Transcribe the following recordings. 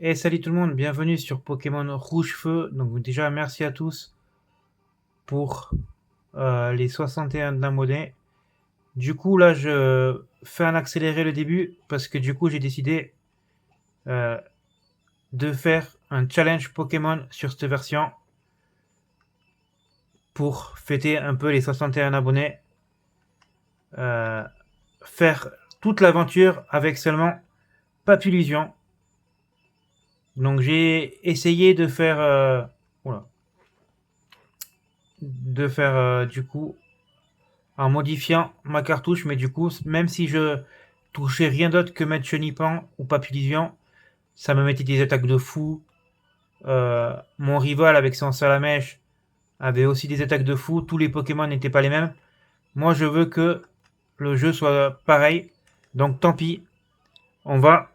Et salut tout le monde, bienvenue sur Pokémon Rouge Feu. Donc déjà merci à tous pour les 61 abonnés. Du coup là je fais un accéléré le début parce que du coup j'ai décidé euh, de faire un challenge Pokémon sur cette version pour fêter un peu les 61 abonnés. Euh, Faire toute l'aventure avec seulement Papillusion. Donc j'ai essayé de faire oula, du coup en modifiant ma cartouche, mais du coup, même si je touchais rien d'autre que mettre Chenipan ou Papillion, ça me mettait des attaques de fou. Mon rival avec son Salamèche avait aussi des attaques de fou. Tous les Pokémon n'étaient pas les mêmes. Moi, je veux que le jeu soit pareil. Donc, tant pis. On va,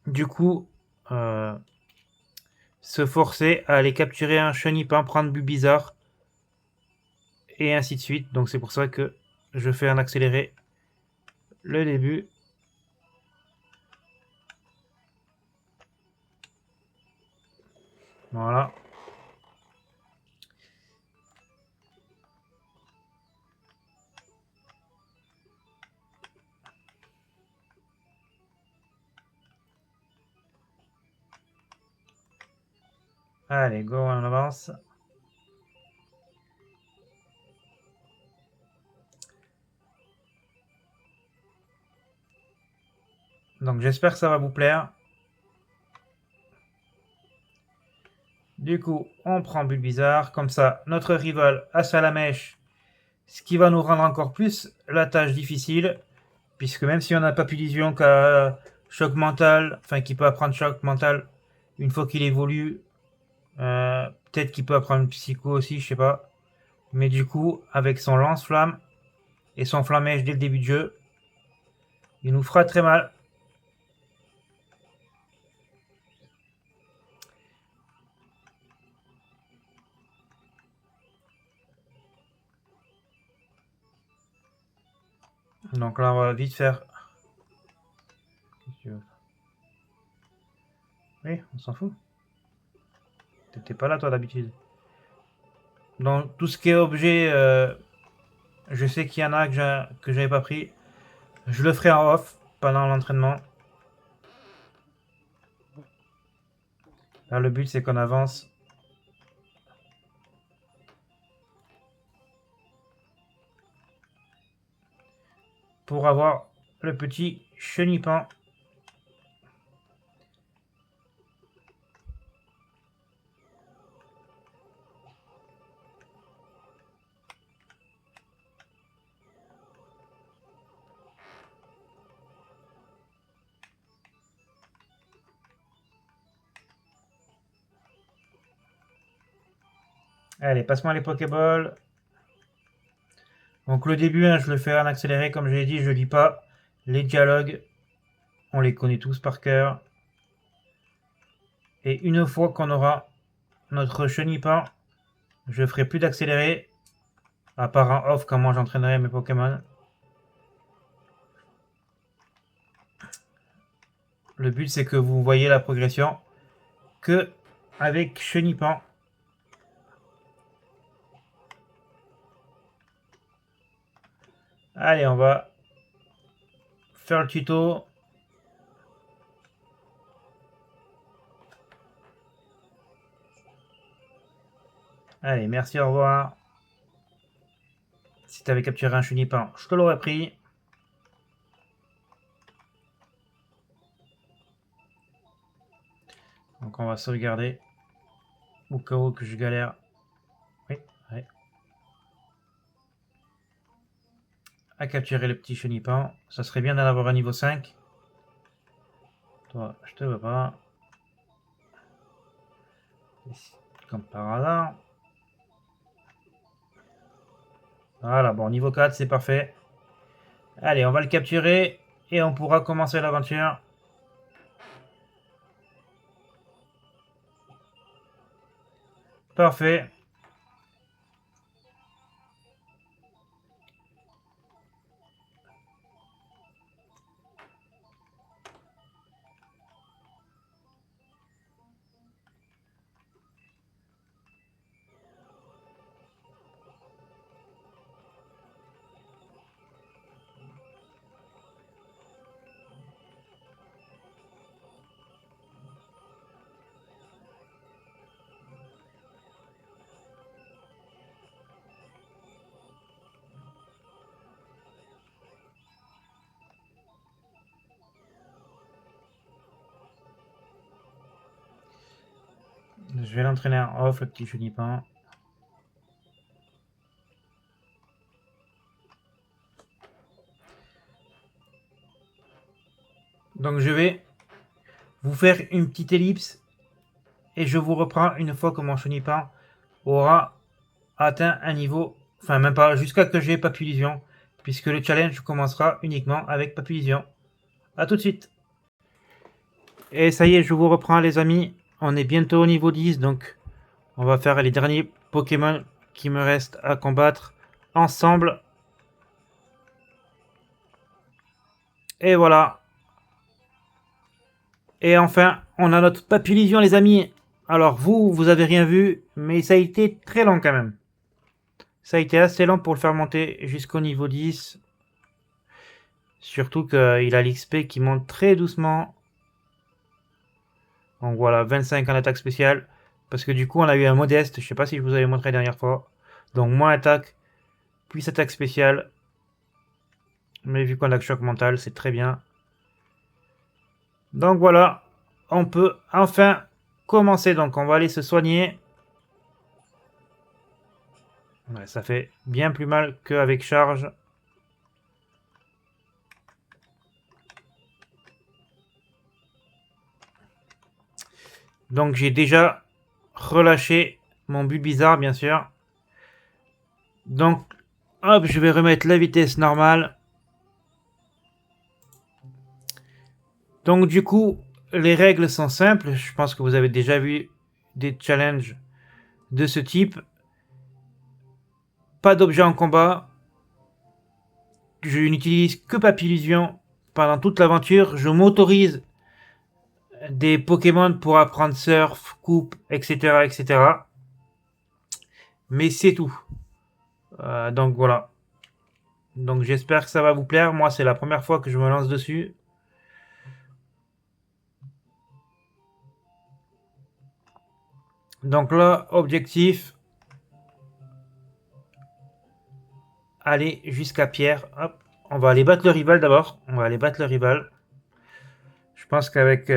du coup, euh, se forcer à aller capturer un Chenipan, prendre Bulbizarre, et ainsi de suite. Donc, c'est pour ça que je fais un accéléré le début. Voilà. Allez, go, on avance. Donc j'espère que ça va vous plaire. Du coup, on prend Bulbizarre. Comme ça, notre rival a Salamèche. Ce qui va nous rendre encore plus la tâche difficile. Puisque même si on n'a pas Papillion qui a choc mental, enfin qui peut apprendre choc mental une fois qu'il évolue, peut-être qu'il peut apprendre Psycho aussi, je sais pas. Mais du coup, avec son lance-flamme et son flammèche dès le début de jeu, il nous fera très mal. Donc là, on va vite faire. Oui, on s'en fout. T'étais pas là toi d'habitude. Donc tout ce qui est objet, je sais qu'il y en a que j'avais pas pris. Je le ferai en off pendant l'entraînement. Là, le but c'est qu'on avance pour avoir le petit chenipan. Allez, passe-moi les Pokéballs. Donc le début, hein, je le fais en accéléré, comme je l'ai dit, je lis pas les dialogues. On les connaît tous par cœur. Et une fois qu'on aura notre chenipan, je ferai plus d'accéléré, à part en off quand moi j'entraînerai mes Pokémon. Le but c'est que vous voyez la progression que avec chenipan. Allez, on va faire le tuto. Allez, merci, au revoir. Si t'avais capturé un chenipan, je te l'aurais pris. Donc on va sauvegarder au cas où que je galère. Oui, ouais. À capturer le petit chenipan. Ça serait bien d'en avoir un niveau 5. Toi, je te veux pas. Comme par hasard. Voilà, bon, niveau 4, c'est parfait. Allez, on va le capturer et on pourra commencer l'aventure. Parfait. Je vais l'entraîner en off, le petit Chenipan. Donc je vais vous faire une petite ellipse et je vous reprends une fois que mon Chenipan aura atteint un niveau, enfin même pas, jusqu'à que j'ai Papillusion, puisque le challenge commencera uniquement avec Papillusion. A tout de suite. Et ça y est, je vous reprends les amis. On est bientôt au niveau 10, donc on va faire les derniers Pokémon qui me restent à combattre ensemble. Et voilà. Et enfin, on a notre Papillusion les amis. Alors vous avez rien vu, mais ça a été très long quand même. Ça a été assez long pour le faire monter jusqu'au niveau 10. Surtout qu'il a l'XP qui monte très doucement. Donc voilà, 25 en attaque spéciale. Parce que du coup, on a eu un modeste. Je sais pas si je vous avais montré la dernière fois. Donc moins attaque, puis attaque spéciale. Mais vu qu'on a le choc mental, c'est très bien. Donc voilà, on peut enfin commencer. Donc on va aller se soigner. Ouais, ça fait bien plus mal qu'avec charge. Donc j'ai déjà relâché mon but bizarre, bien sûr. Donc, hop, je vais remettre la vitesse normale. Donc du coup, les règles sont simples. Je pense que vous avez déjà vu des challenges de ce type. Pas d'objet en combat. Je n'utilise que Papillusion pendant toute l'aventure. Je m'autorise des Pokémon pour apprendre Surf, Coupe, etc. etc. Mais c'est tout. Donc voilà. Donc j'espère que ça va vous plaire. Moi, c'est la première fois que je me lance dessus. Donc là, objectif, aller jusqu'à Pierre. Hop. On va aller battre le rival d'abord. On va aller battre le rival. Je pense qu'avec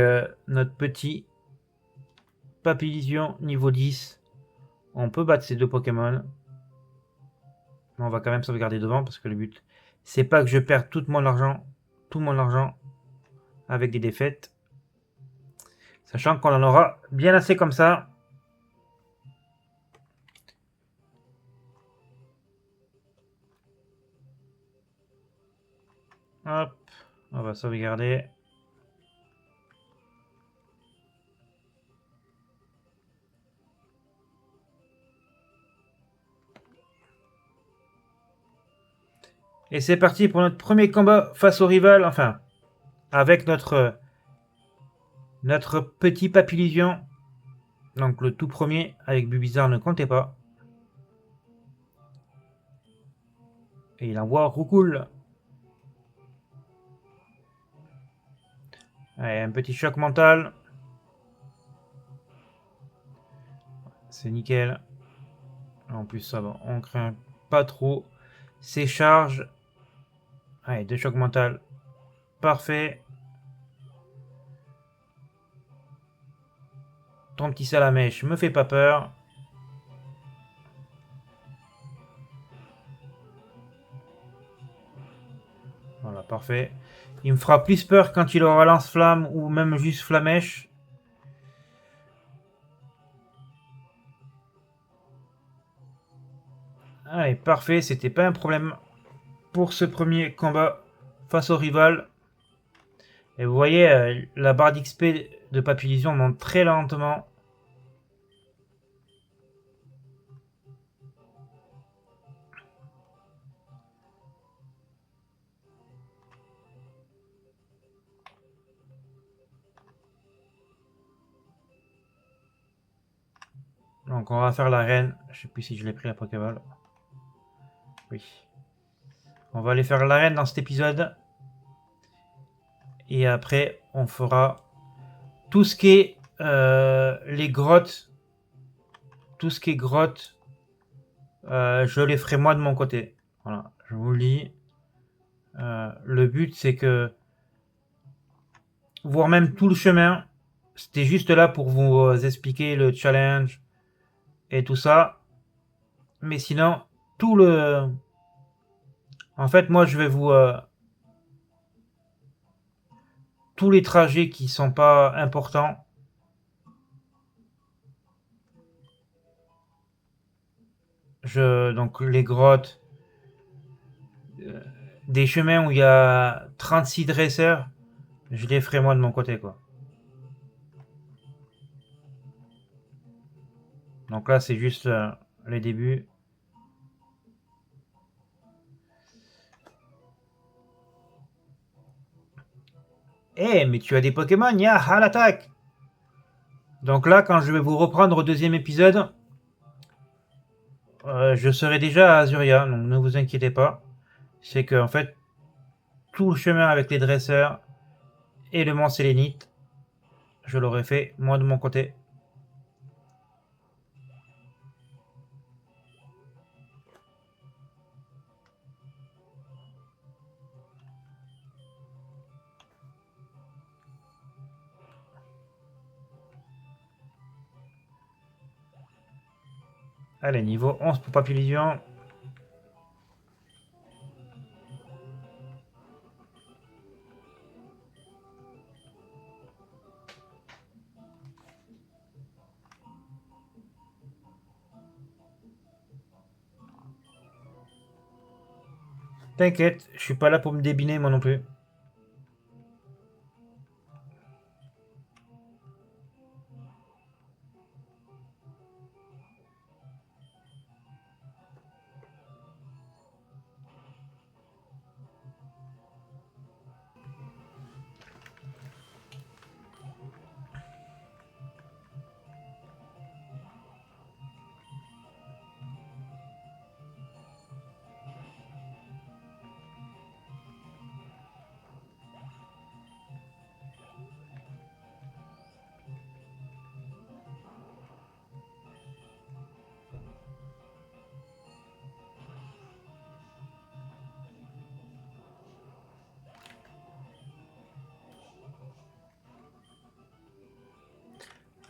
notre petit Papillusion niveau 10, on peut battre ces deux Pokémon. Mais on va quand même sauvegarder devant parce que le but, c'est pas que je perde tout mon argent avec des défaites. Sachant qu'on en aura bien assez comme ça. Hop, on va sauvegarder. Et c'est parti pour notre premier combat face au rival. Enfin, avec notre petit Papillusion. Donc le tout premier avec Bulbizarre ne comptait pas. Et il envoie Roucoule. Allez, un petit choc mental. C'est nickel. En plus, ça va, on craint pas trop ses charges. Allez, deux chocs mentales. Parfait. Ton petit salamèche me fait pas peur. Voilà, parfait. Il me fera plus peur quand il aura lance-flamme ou même juste flamèche. Allez, parfait. C'était pas un problème pour ce premier combat face au rival. Et vous voyez, la barre d'XP de Papillusion monte très lentement. Donc on va faire l'arène. Je sais plus si je l'ai pris la Pokéball. Oui. On va aller faire l'arène dans cet épisode. Et après, on fera tout ce qui est les grottes. Tout ce qui est grottes, je les ferai moi de mon côté. Voilà, je vous le dis. Le but, c'est que, voire même tout le chemin, C'était juste là pour vous expliquer le challenge et tout ça. Mais sinon, tout le... En fait, moi, je vais vous... tous les trajets qui sont pas importants, donc les grottes, euh, des chemins où il y a 36 dresseurs, je les ferai moi de mon côté, quoi. Donc là, c'est juste les débuts. Eh, mais tu as des Pokémon, ya, à l'attaque! Donc là, quand je vais vous reprendre au deuxième épisode, je serai déjà à Azuria, donc ne vous inquiétez pas. C'est que, en fait, tout le chemin avec les dresseurs et le mont Sélénite, je l'aurais fait moi de mon côté. Allez, niveau 11 pour Papillion. T'inquiète, je suis pas là pour me débiner moi non plus.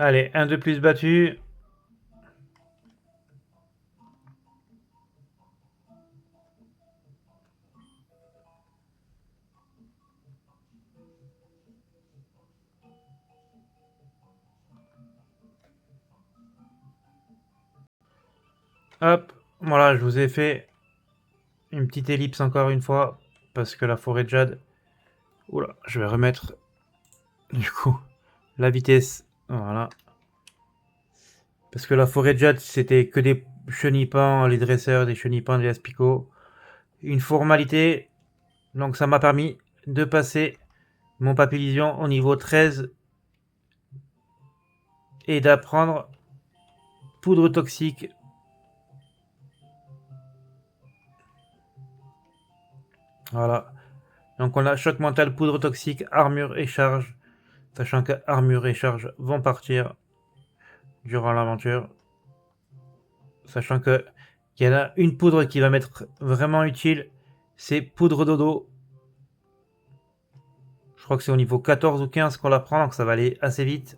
Allez, un de plus battu. Hop, voilà, je vous ai fait une petite ellipse encore une fois, parce que la forêt de jade... Oula, je vais remettre, du coup, la vitesse. Voilà. Parce que la forêt de jade, c'était que des chenipans, les dresseurs, des chenipans, des aspicots. Une formalité, donc ça m'a permis de passer mon papillion au niveau 13 et d'apprendre poudre toxique. Voilà. Donc on a choc mental, poudre toxique, armure et charge. Sachant que armure et charge vont partir durant l'aventure. Sachant que il y en a une poudre qui va m'être vraiment utile, c'est poudre dodo. Je crois que c'est au niveau 14 ou 15 qu'on la prend, donc ça va aller assez vite.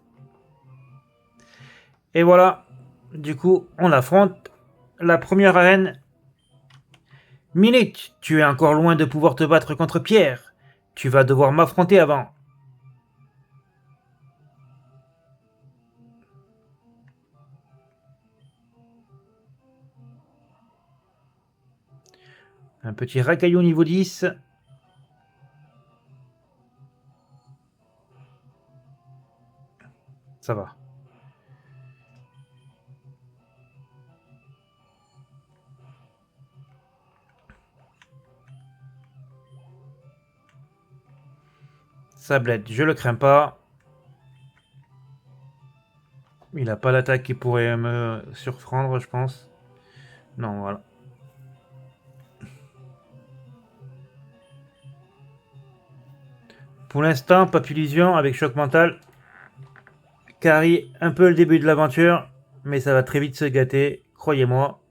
Et voilà, du coup, on affronte la première arène. Minute, tu es encore loin de pouvoir te battre contre Pierre. Tu vas devoir m'affronter avant. Un petit racaillou niveau 10. Ça va. Sablette, je le crains pas. Il a pas l'attaque qui pourrait me surprendre, je pense. Non, voilà. Pour l'instant, Papillusion avec choc mental carry un peu le début de l'aventure, mais ça va très vite se gâter, croyez-moi.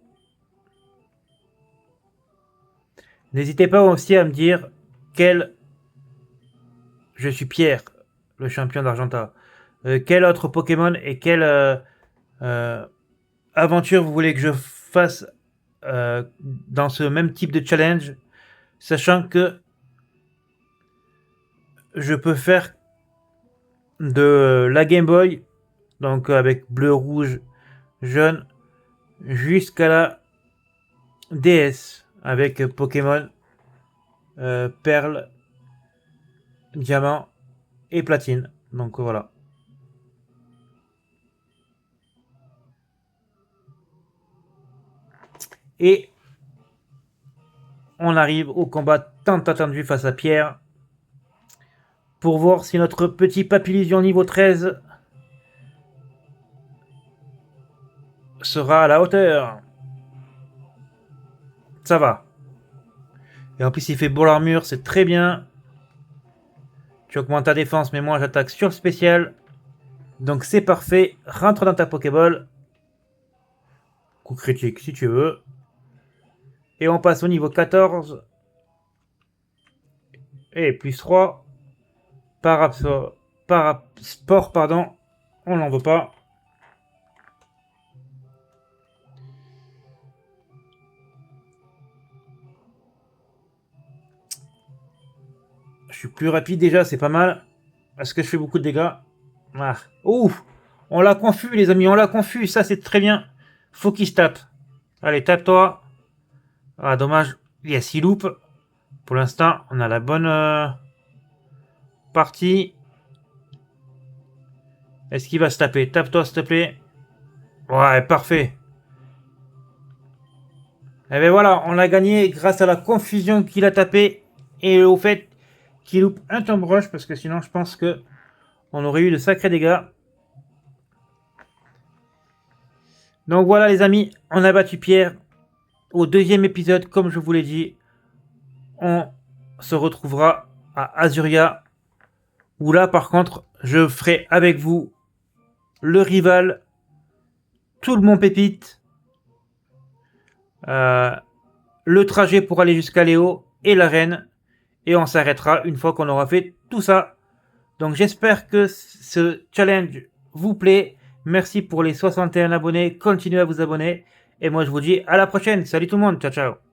N'hésitez pas aussi à me dire quel... Je suis Pierre, le champion d'Argenta. quel autre Pokémon et quelle aventure vous voulez que je fasse dans ce même type de challenge, sachant que je peux faire de la Game Boy, donc avec bleu, rouge, jaune, jusqu'à la DS avec Pokémon Perle, Diamant et Platine. Donc voilà. Et on arrive au combat tant attendu face à Pierre pour voir si notre petit Papillusion niveau 13 sera à la hauteur. Ça va. Et en plus, il fait beau l'armure, c'est très bien. Tu augmentes ta défense, mais moi j'attaque sur le spécial. Donc c'est parfait. Rentre dans ta Pokéball. Coup critique si tu veux. Et on passe au niveau 14. Et plus 3. Parasport, pardon. On n'en veut pas. Je suis plus rapide déjà, c'est pas mal. Est-ce que je fais beaucoup de dégâts? Ah. Ouf. On l'a confus les amis, on l'a confus. Ça c'est très bien. Faut qu'il se tape. Allez, tape-toi. Ah dommage. Yes, il loupe. Pour l'instant, on a la bonne partie. Est-ce qu'il va se taper? Tape-toi s'il te plaît. Ouais, parfait. Et ben voilà, on a gagné grâce à la confusion qu'il a tapé et au fait qu'il loupe un Tomb Rush parce que sinon je pense que on aurait eu de sacrés dégâts. Donc voilà les amis, on a battu Pierre. Au deuxième épisode, comme je vous l'ai dit, on se retrouvera à Azuria. Où là par contre, je ferai avec vous le rival, tout le Mont Pépite, le trajet pour aller jusqu'à Léo et l'arène. Et on s'arrêtera une fois qu'on aura fait tout ça. Donc j'espère que ce challenge vous plaît. Merci pour les 61 abonnés. Continuez à vous abonner. Et moi je vous dis à la prochaine. Salut tout le monde. Ciao ciao.